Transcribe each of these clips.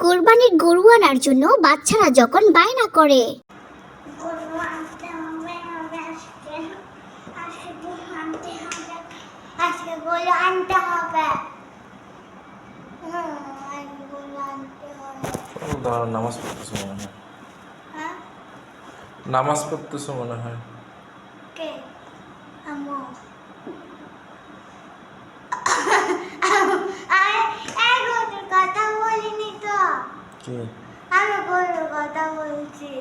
কোরবানির গরু আনার জন্য বাচ্চারা যখন বায়না করে, নামাজ পড়তেছো মনে হয়, নামাজ পড়তেছো মনে হয়। কথা বলিনি তো, কি আমি গরুর কথা বলছি।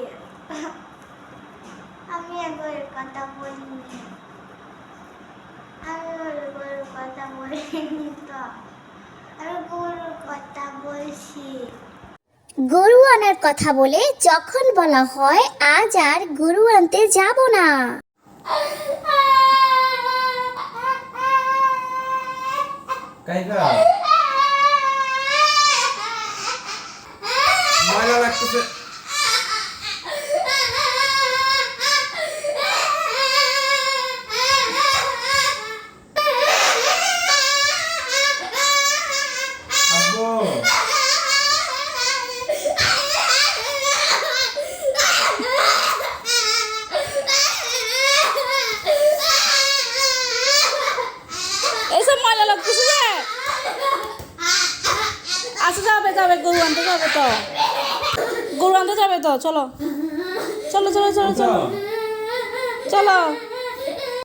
আমি গরুর কথা বলিনি, আমি গরুর কথা বলিনি তো, আমি গরুর কথা বলছি। গরু আনার কথা বলে যখন বলা হয় আজ আর গরু আনতে যাব না, ময়লা লাগতেছে। এইসব ময়লা লাগতেছে যে। আচ্ছা যাবে যাবে, গরু আনতে যাবে তো, গরু আনতে যাবে তো, চলো চলো চলো চলো চলো চলো।